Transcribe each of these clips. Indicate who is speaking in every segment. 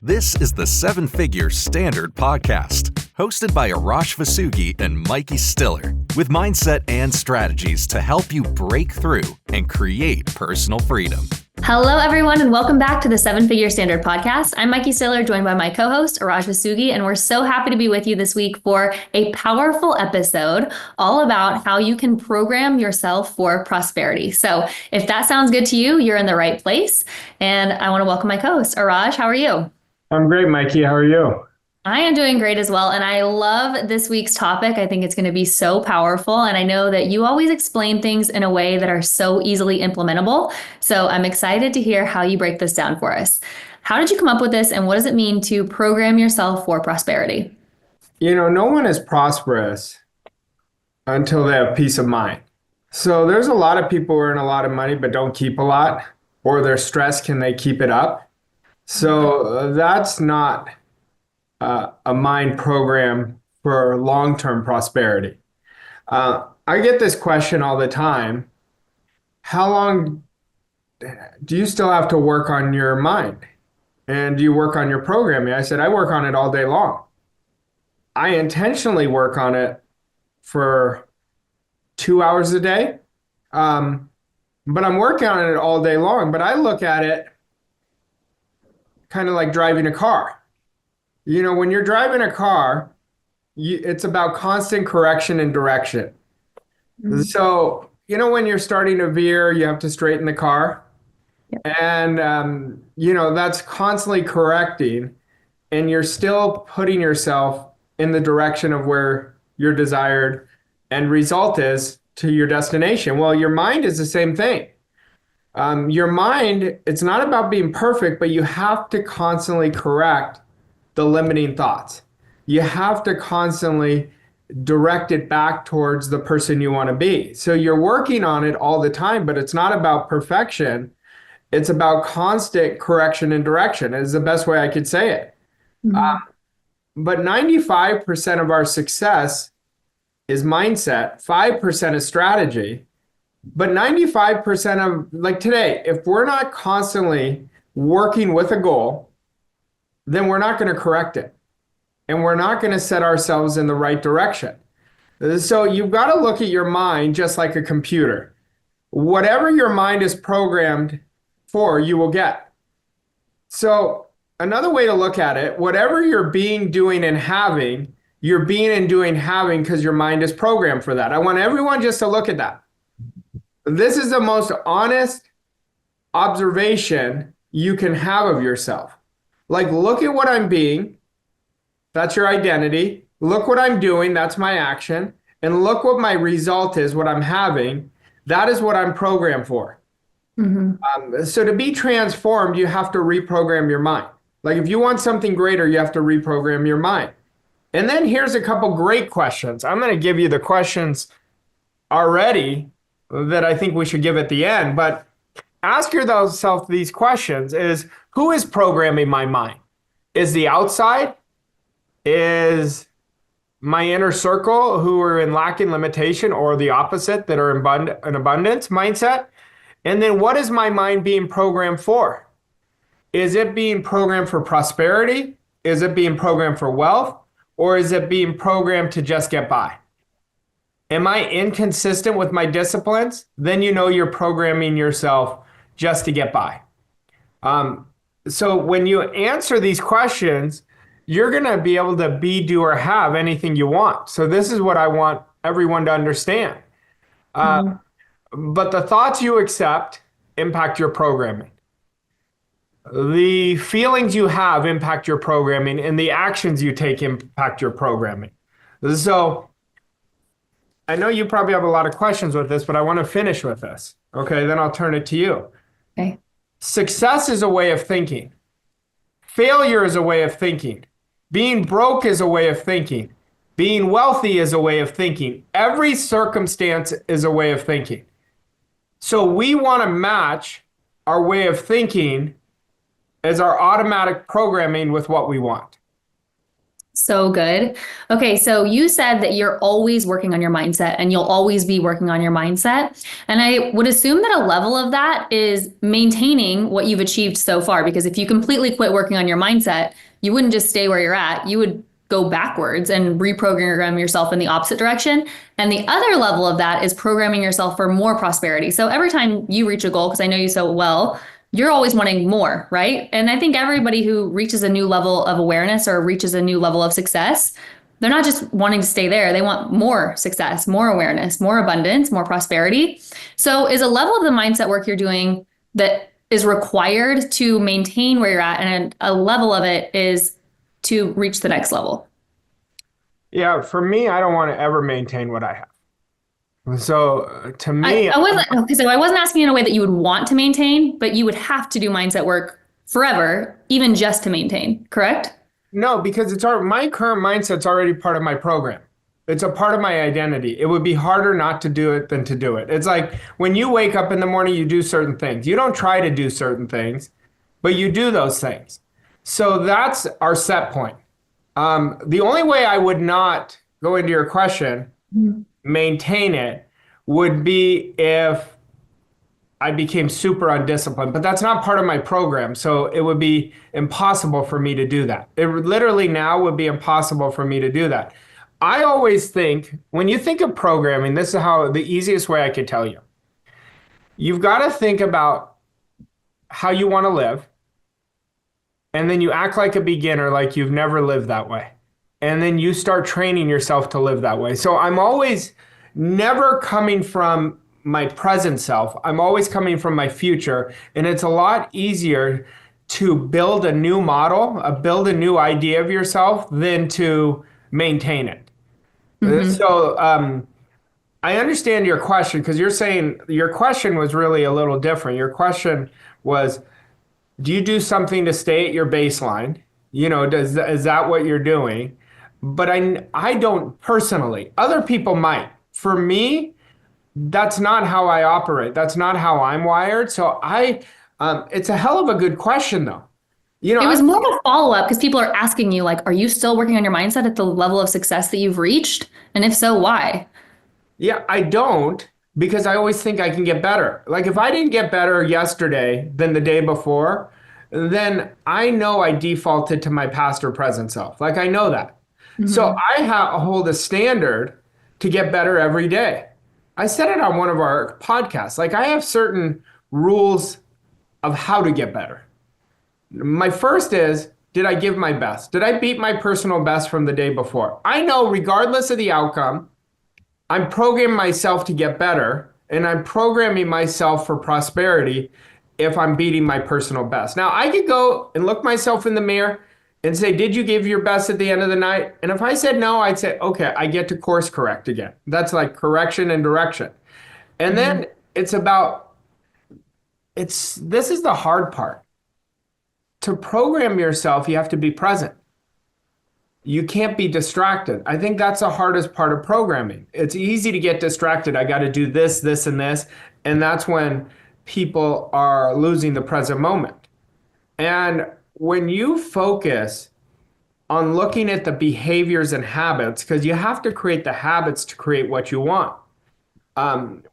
Speaker 1: This is the Seven Figure Standard Podcast, hosted by Arash Vasugi and Mykie Stiller, with mindset and strategies to help you break through and create personal freedom.
Speaker 2: Hello, everyone, and welcome back to the Seven Figure Standard Podcast. I'm Mykie Stiller, joined by my co-host, Arash Vasugi, and we're so happy to be with you this week for a powerful episode all about how you can program yourself for prosperity. So if that sounds good to you, you're in the right place. And I want to welcome my co-host, Arash. How are you?
Speaker 3: I'm great, Mykie. How are you?
Speaker 2: I am doing great as well. And I love this week's topic. I think it's going to be so powerful. And I know that you always explain things in a way that are so easily implementable. So I'm excited to hear how you break this down for us. How did you come up with this? And what does it mean to program yourself for prosperity?
Speaker 3: You know, no one is prosperous until they have peace of mind. So there's a lot of people who earn a lot of money but don't keep a lot, or they're stressed. Can they keep it up? So that's not a mind program for long-term prosperity. I get this question all the time. How long do you still have to work on your mind? And do you work on your programming? I said, I work on it all day long. I intentionally work on it for 2 hours a day. But I'm working on it all day long. But I look at it kind of like driving a car. You know, when you're driving a car, it's about constant correction and direction. Mm-hmm. So, you know, when you're starting to veer, you have to straighten the car. Yep. And, you know, that's constantly correcting, and you're still putting yourself in the direction of where your desired end result is to your destination. Well, your mind is the same thing. Your mind, it's not about being perfect, but you have to constantly correct the limiting thoughts. You have to constantly direct it back towards the person you want to be. So you're working on it all the time, but it's not about perfection. It's about constant correction and direction, is the best way I could say it. Mm-hmm. But 95% of our success is mindset, 5% is strategy. But 95% of, like today, if we're not constantly working with a goal, then we're not going to correct it. And we're not going to set ourselves in the right direction. So you've got to look at your mind just like a computer. Whatever your mind is programmed for, you will get. So another way to look at it, whatever you're being, doing, and having, you're being and doing, having because your mind is programmed for that. I want everyone just to look at that. This is the most honest observation you can have of yourself. Like, look at what I'm being. That's your identity. Look what I'm doing. That's my action. And look what my result is, what I'm having. That is what I'm programmed for. Mm-hmm. So to be transformed, you have to reprogram your mind. Like, if you want something greater, you have to reprogram your mind. And then here's a couple great questions. I'm going to give you the questions already that I think we should give at the end, but ask yourself these questions: is who is programming my mind? Is the outside? Is my inner circle who are in lack and limitation, or the opposite, that are in abundance mindset? And then what is my mind being programmed for? Is it being programmed for prosperity? Is it being programmed for wealth? Or is it being programmed to just get by? Am I inconsistent with my disciplines? Then you know you're programming yourself just to get by. So when you answer these questions, you're going to be able to be, do, or have anything you want. So this is what I want everyone to understand. But the thoughts you accept impact your programming. The feelings you have impact your programming, and the actions you take impact your programming. So I know you probably have a lot of questions with this, but I want to finish with this. Okay, then I'll turn it to you.
Speaker 2: Okay.
Speaker 3: Success is a way of thinking. Failure is a way of thinking. Being broke is a way of thinking. Being wealthy is a way of thinking. Every circumstance is a way of thinking. So we want to match our way of thinking as our automatic programming with what we want.
Speaker 2: So good. Okay, so you said that you're always working on your mindset and you'll always be working on your mindset. And I would assume that a level of that is maintaining what you've achieved so far. Because if you completely quit working on your mindset, you wouldn't just stay where you're at. You would go backwards and reprogram yourself in the opposite direction. And the other level of that is programming yourself for more prosperity. So every time you reach a goal, because I know you so well, you're always wanting more, right? And I think everybody who reaches a new level of awareness or reaches a new level of success, they're not just wanting to stay there. They want more success, more awareness, more abundance, more prosperity. So is a level of the mindset work you're doing that is required to maintain where you're at, and a level of it is to reach the next level?
Speaker 3: Yeah, for me, I don't want to ever maintain what I have. So to me,
Speaker 2: I wasn't asking in a way that you would want to maintain, but you would have to do mindset work forever, even just to maintain, correct?
Speaker 3: no, because my current mindset's already part of my program. It's a part of my identity. It would be harder not to do it than to do it. It's like when you wake up in the morning, you do certain things. You don't try to do certain things, but you do those things. So that's our set point. The only way I would not go into your question, maintain it, would be if I became super undisciplined, but that's not part of my program. So it would be impossible for me to do that. It literally now would be impossible for me to do that. I always think when you think of programming, this is how the easiest way I could tell you. You've got to think about how you want to live. And then you act like a beginner, like you've never lived that way. And then you start training yourself to live that way. So I'm always never coming from my present self. I'm always coming from my future. And it's a lot easier to build a new model, build a new idea of yourself than to maintain it. So I understand your question, because you're saying your question was really a little different. Your question was, do you do something to stay at your baseline? Is that what you're doing? But I don't personally. Other people might. For me, that's not how I operate. That's not how I'm wired. So it's a hell of a good question, though.
Speaker 2: It was more of a follow-up because people are asking you, like, are you still working on your mindset at the level of success that you've reached? And if so, why?
Speaker 3: Yeah, I don't, because I always think I can get better. Like if I didn't get better yesterday than the day before, then I know I defaulted to my past or present self. Like I know that. So I hold a standard to get better every day. I said it on one of our podcasts. Like I have certain rules of how to get better. My first is, did I give my best? Did I beat my personal best from the day before? I know regardless of the outcome, I'm programming myself to get better, and I'm programming myself for prosperity if I'm beating my personal best. Now, I could go and look myself in the mirror and say, did you give your best at the end of the night? And if I said no, I'd say, okay, I get to course correct again. That's like correction and direction. And then this is the hard part. To program yourself, you have to be present. You can't be distracted. I think that's the hardest part of programming. It's easy to get distracted. I got to do this, this, and this. And that's when people are losing the present moment. And when you focus on looking at the behaviors and habits, because you have to create the habits to create what you want.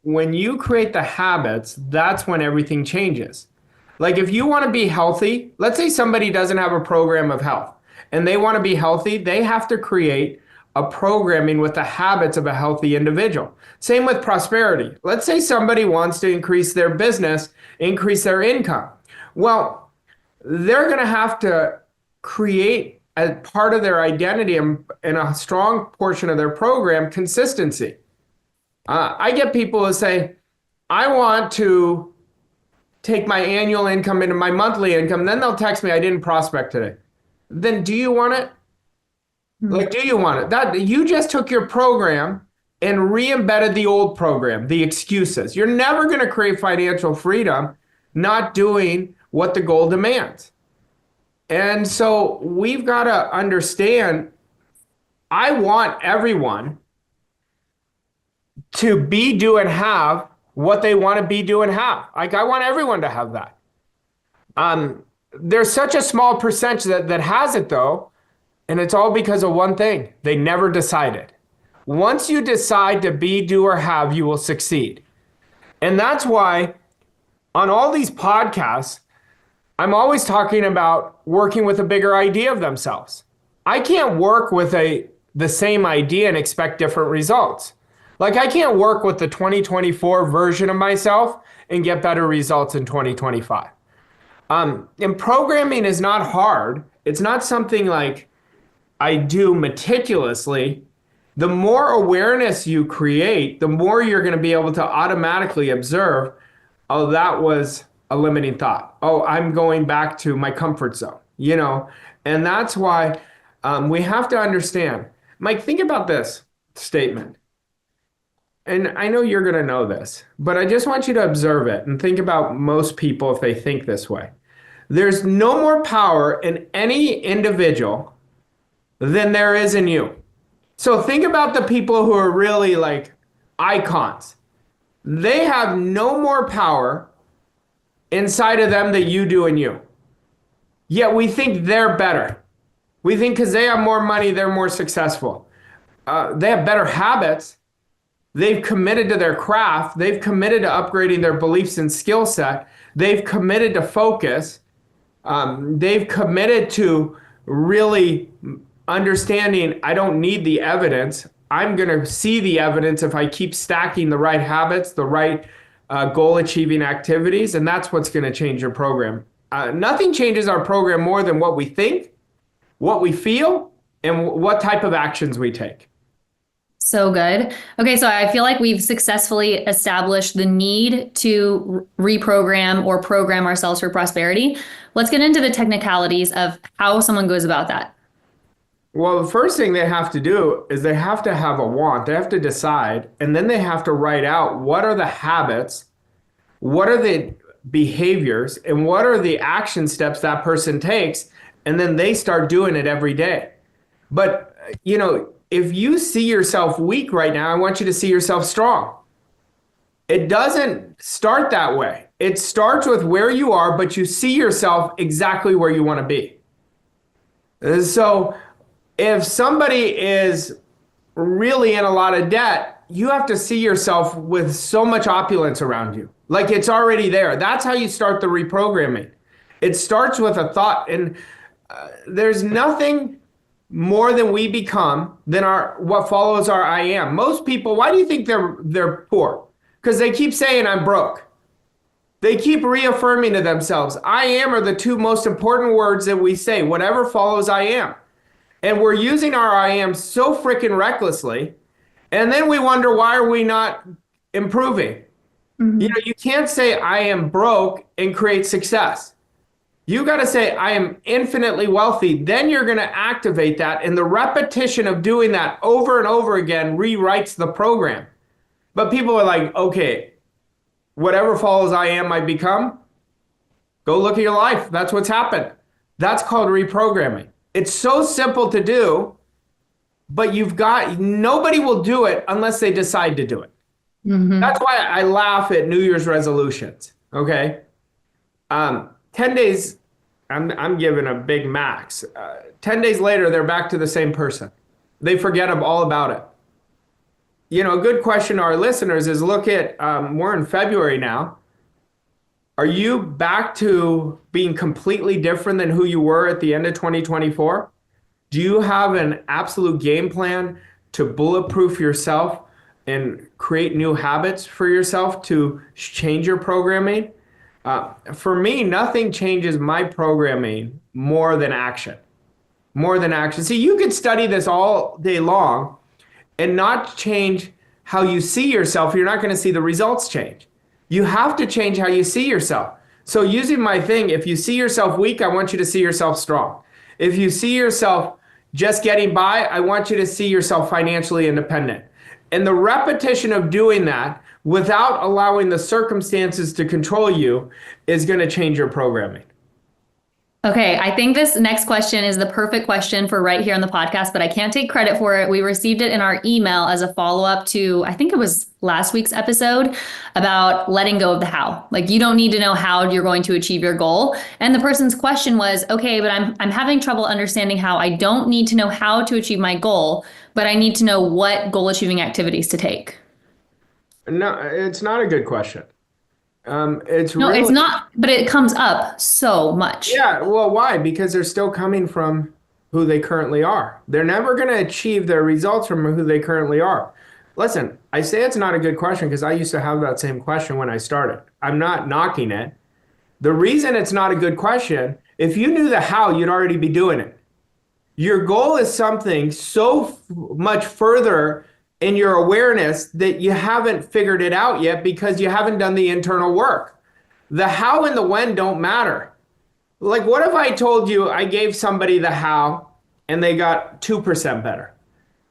Speaker 3: When you create the habits, that's when everything changes. Like if you want to be healthy, let's say somebody doesn't have a program of health and they want to be healthy, they have to create a programming with the habits of a healthy individual. Same with prosperity. Let's say somebody wants to increase their business, increase their income. Well, they're going to have to create as part of their identity and a strong portion of their program, consistency. I get people who say, I want to take my annual income into my monthly income. Then they'll text me, I didn't prospect today. Then do you want it? Like, do you want it? That you just took your program and re-embedded the old program, the excuses. You're never going to create financial freedom not doing what the goal demands. And so we've got to understand, I want everyone to be, do, and have what they want to be, do, and have. Like, I want everyone to have that. There's such a small percentage that has it, though. And it's all because of one thing. They never decided. Once you decide to be, do, or have, you will succeed. And that's why on all these podcasts, I'm always talking about working with a bigger idea of themselves. I can't work with the same idea and expect different results. Like I can't work with the 2024 version of myself and get better results in 2025. And programming is not hard. It's not something like I do meticulously. The more awareness you create, the more you're going to be able to automatically observe, oh, that was a limiting thought. Oh, I'm going back to my comfort zone, And that's why we have to understand. Mike, think about this statement. And I know you're going to know this, but I just want you to observe it and think about most people if they think this way. There's no more power in any individual than there is in you. So think about the people who are really like icons. They have no more power inside of them than you do in you. Yet we think they're better. We think because they have more money, they're more successful. They have better habits. They've committed to their craft. They've committed to upgrading their beliefs and skill set. They've committed to focus. They've committed to really understanding I don't need the evidence. I'm going to see the evidence if I keep stacking the right habits, the right goal-achieving activities, and that's what's going to change your program. Nothing changes our program more than what we think, what we feel, and what type of actions we take.
Speaker 2: So good. Okay, so I feel like we've successfully established the need to reprogram or program ourselves for prosperity. Let's get into the technicalities of how someone goes about that.
Speaker 3: Well, the first thing they have to do is they have to have a want. They have to decide, and then they have to write out what are the habits, what are the behaviors, and what are the action steps that person takes, and then they start doing it every day. But, if you see yourself weak right now, I want you to see yourself strong. It doesn't start that way. It starts with where you are, but you see yourself exactly where you want to be. So if somebody is really in a lot of debt, you have to see yourself with so much opulence around you. Like it's already there. That's how you start the reprogramming. It starts with a thought, and there's nothing more than we become than what follows our I am. Most people, why do you think they're poor? Because they keep saying I'm broke. They keep reaffirming to themselves, I am are the two most important words that we say. Whatever follows I am. And we're using our I am so freaking recklessly. And then we wonder, why are we not improving? Mm-hmm. You can't say I am broke and create success. You got to say, I am infinitely wealthy. Then you're going to activate that. And the repetition of doing that over and over again rewrites the program. But people are like, okay, whatever follows I am, I become. Go look at your life. That's what's happened. That's called reprogramming. It's so simple to do, but nobody will do it unless they decide to do it. Mm-hmm. That's why I laugh at New Year's resolutions. Okay. 10 days, I'm giving a big max. 10 days later, they're back to the same person. They forget all about it. A good question to our listeners is look at, we're in February now. Are you back to being completely different than who you were at the end of 2024? Do you have an absolute game plan to bulletproof yourself and create new habits for yourself to change your programming? For me, nothing changes my programming more than action. More than action. See, you could study this all day long and not change how you see yourself. You're not going to see the results change. You have to change how you see yourself. So using my thing, if you see yourself weak, I want you to see yourself strong. If you see yourself just getting by, I want you to see yourself financially independent. And the repetition of doing that without allowing the circumstances to control you is going to change your programming.
Speaker 2: Okay, I think this next question is the perfect question for right here on the podcast, but I can't take credit for it. We received it in our email as a follow-up to, I think it was last week's episode about letting go of the how. Like you don't need to know how you're going to achieve your goal. And the person's question was, okay, but I'm having trouble understanding how I don't need to know how to achieve my goal, but I need to know what goal achieving activities to take.
Speaker 3: No, it's not a good question. It's
Speaker 2: No, it's
Speaker 3: really,
Speaker 2: not, but it comes up so much.
Speaker 3: yeah, well, why? Because they're still coming from who they currently are. They're never going to achieve their results from who they currently are. Listen, I say it's not a good question because I used to have that same question when I started. I'm not knocking it. The reason it's not a good question, if you knew the how, you'd already be doing it. Your goal is something so much further in your awareness that you haven't figured it out yet because you haven't done the internal work. The how and the when don't matter. Like, what if I told you I gave somebody the how and they got 2% better?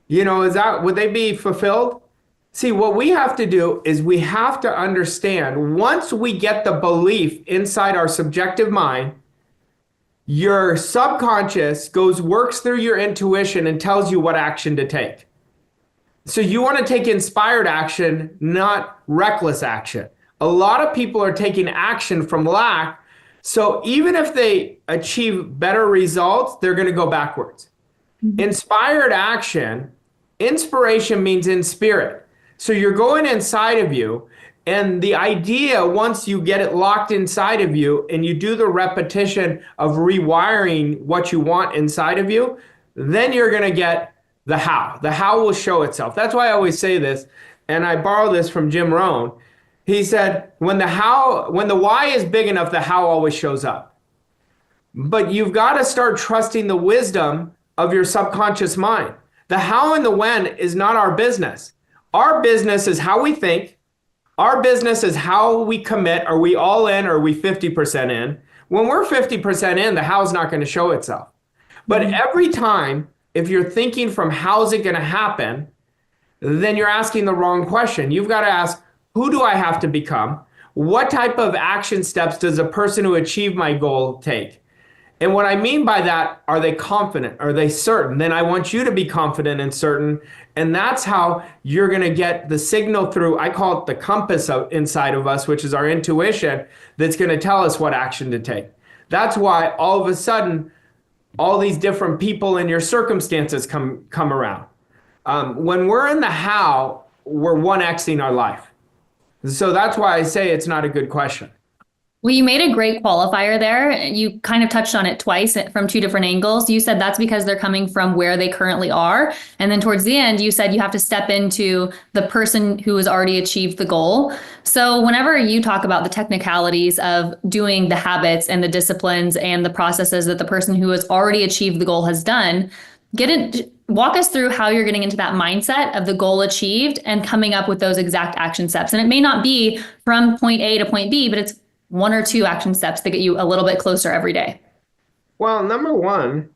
Speaker 3: Would they be fulfilled? See, what we have to do is we have to understand once we get the belief inside our subjective mind, your subconscious works through your intuition and tells you what action to take. So you want to take inspired action, not reckless action. A lot of people are taking action from lack. So even if they achieve better results, they're going to go backwards. Inspired action, inspiration means in spirit. So you're going inside of you, and the idea, once you get it locked inside of you and you do the repetition of rewiring what you want inside of you, then you're going to get the how. The how will show itself. That's why I always say this, and I borrow this from Jim Rohn. He said, when the why is big enough, the how always shows up. But you've got to start trusting the wisdom of your subconscious mind. The how and the when is not our business. Our business is how we think. Our business is how we commit. Are we all in or are we 50% in? When we're 50% in, the how's not going to show itself. But every time, if you're thinking from how's it going to happen, then you're asking the wrong question. You've got to ask, who do I have to become? What type of action steps does a person who achieved my goal take? And what I mean by that, are they confident? Are they certain? Then I want you to be confident and certain. And that's how you're going to get the signal through, I call it the compass inside of us, which is our intuition, that's going to tell us what action to take. That's why all of a sudden, all these different people in your circumstances come around. When we're in the how, we're 1xing our life. So that's why I say it's not a good question.
Speaker 2: Well, you made a great qualifier there. You kind of touched on it twice from two different angles. You said that's because they're coming from where they currently are. And then towards the end, you said you have to step into the person who has already achieved the goal. So whenever you talk about the technicalities of doing the habits and the disciplines and the processes that the person who has already achieved the goal has done, walk us through how you're getting into that mindset of the goal achieved and coming up with those exact action steps. And it may not be from point A to point B, but it's one or two action steps that get you a little bit closer every day.
Speaker 3: Well, number one,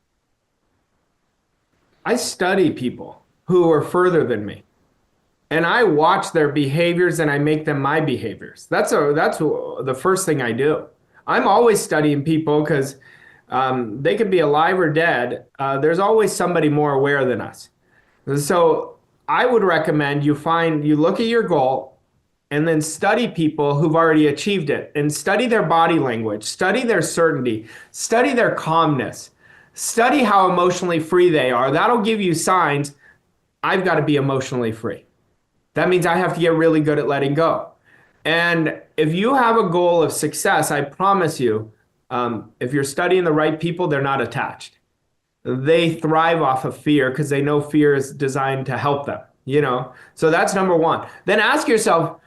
Speaker 3: I study people who are further than me. And I watch their behaviors and I make them my behaviors. That's the first thing I do. I'm always studying people because they could be alive or dead. There's always somebody more aware than us. So I would recommend you look at your goal and then study people who've already achieved it and study their body language, study their certainty, study their calmness, study how emotionally free they are. That'll give you signs. I've got to be emotionally free. That means I have to get really good at letting go. And if you have a goal of success, I promise you, if you're studying the right people, they're not attached. They thrive off of fear because they know fear is designed to help them, So that's number one. Then ask yourself,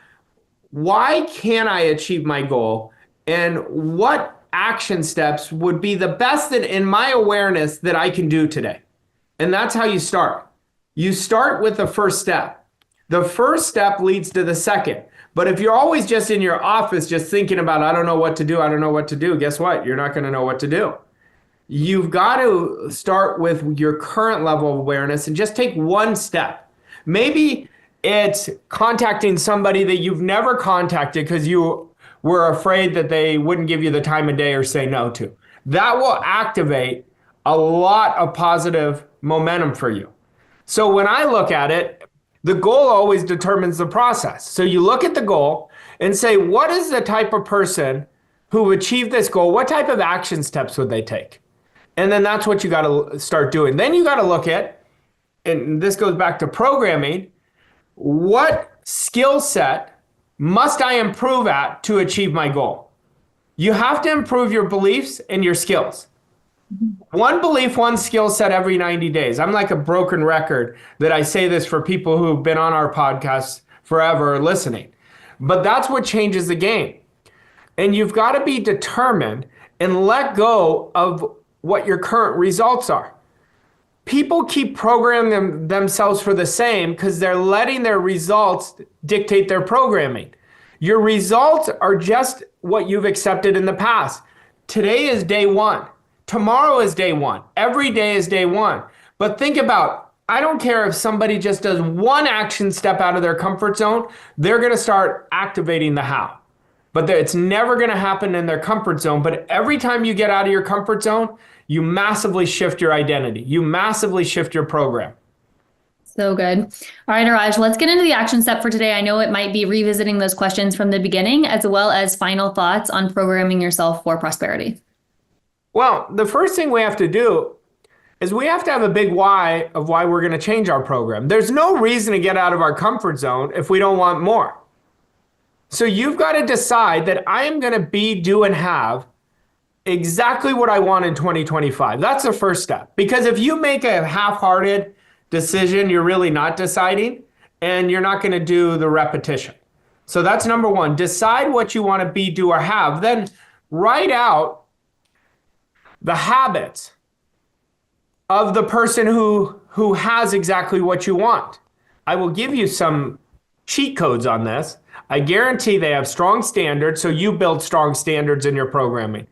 Speaker 3: why can't I achieve my goal? And what action steps would be the best in my awareness that I can do today? And that's how you start. You start with the first step. The first step leads to the second. But if you're always just in your office, just thinking about, I don't know what to do, guess what? You're not going to know what to do. You've got to start with your current level of awareness and just take one step. Maybe it's contacting somebody that you've never contacted because you were afraid that they wouldn't give you the time of day or say no to. that will activate a lot of positive momentum for you. So when I look at it, the goal always determines the process. So you look at the goal and say, what is the type of person who achieved this goal? What type of action steps would they take? And then that's what you got to start doing. Then you got to look at, and this goes back to programming, what skill set must I improve at to achieve my goal? You have to improve your beliefs and your skills. One belief, one skill set every 90 days. I'm like a broken record that I say this for people who've been on our podcast forever listening. But that's what changes the game. And you've got to be determined and let go of what your current results are. People keep programming themselves for the same because they're letting their results dictate their programming. Your results are just what you've accepted in the past. Today is day one. Tomorrow is day one. Every day is day one. But think about, I don't care if somebody just does one action step out of their comfort zone, they're going to start activating the how. But it's never going to happen in their comfort zone. But every time you get out of your comfort zone, you massively shift your identity. You massively shift your program.
Speaker 2: So good. All right, Arash, let's get into the action step for today. I know it might be revisiting those questions from the beginning, as well as final thoughts on programming yourself for prosperity.
Speaker 3: Well, the first thing we have to do is we have to have a big why of why we're going to change our program. There's no reason to get out of our comfort zone if we don't want more. So you've got to decide that I am going to be, do, and have exactly what I want in 2025. That's the first step. Because if you make a half-hearted decision, you're really not deciding, and you're not going to do the repetition. So that's number one. Decide what you want to be, do, or have. Then write out the habits of the person who has exactly what you want. I will give you some cheat codes on this. I guarantee they have strong standards, so you build strong standards in your programming.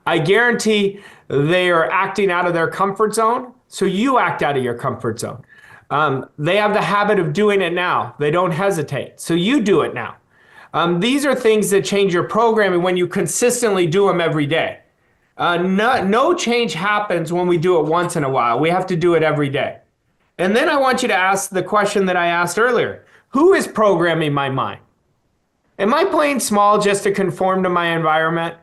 Speaker 3: I guarantee they are acting out of their comfort zone, so you act out of your comfort zone. They have the habit of doing it now. They don't hesitate, so you do it now. These are things that change your programming when you consistently do them every day. No change happens when we do it once in a while. We have to do it every day. And then I want you to ask the question that I asked earlier. Who is programming my mind? Am I playing small just to conform to my environment?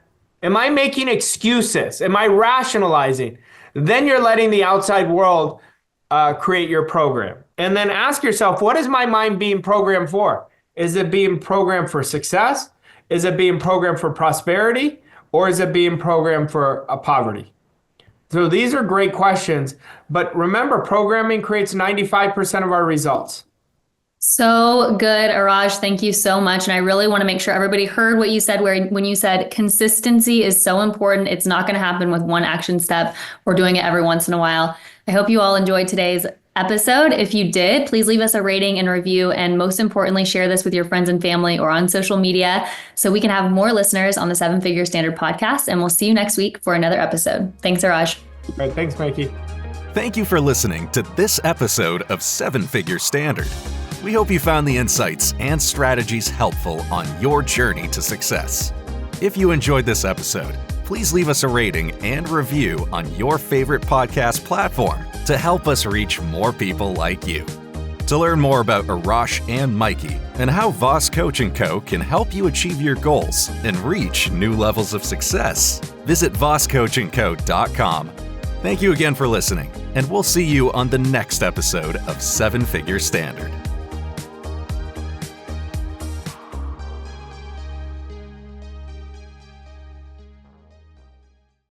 Speaker 3: Am I making excuses? Am I rationalizing? Then you're letting the outside world create your program. And then ask yourself, what is my mind being programmed for? Is it being programmed for success? Is it being programmed for prosperity? Or is it being programmed for poverty? So these are great questions. But remember, programming creates 95% of our results.
Speaker 2: So good, Arash. Thank you so much. And I really want to make sure everybody heard what you said, when you said consistency is so important. It's not going to happen with one action step or doing it every once in a while. I hope you all enjoyed today's episode. If you did, please leave us a rating and review. And most importantly, share this with your friends and family or on social media so we can have more listeners on the 7 Figure Standard podcast. And we'll see you next week for another episode. Thanks, Arash.
Speaker 3: All right, thanks, Mykie.
Speaker 1: Thank you for listening to this episode of 7 Figure Standard. We hope you found the insights and strategies helpful on your journey to success. If you enjoyed this episode, please leave us a rating and review on your favorite podcast platform to help us reach more people like you. To learn more about Arash and Mykie and how Voss Coach & Co. can help you achieve your goals and reach new levels of success, visit vosscoachandco.com. Thank you again for listening, and we'll see you on the next episode of 7 Figure Standard.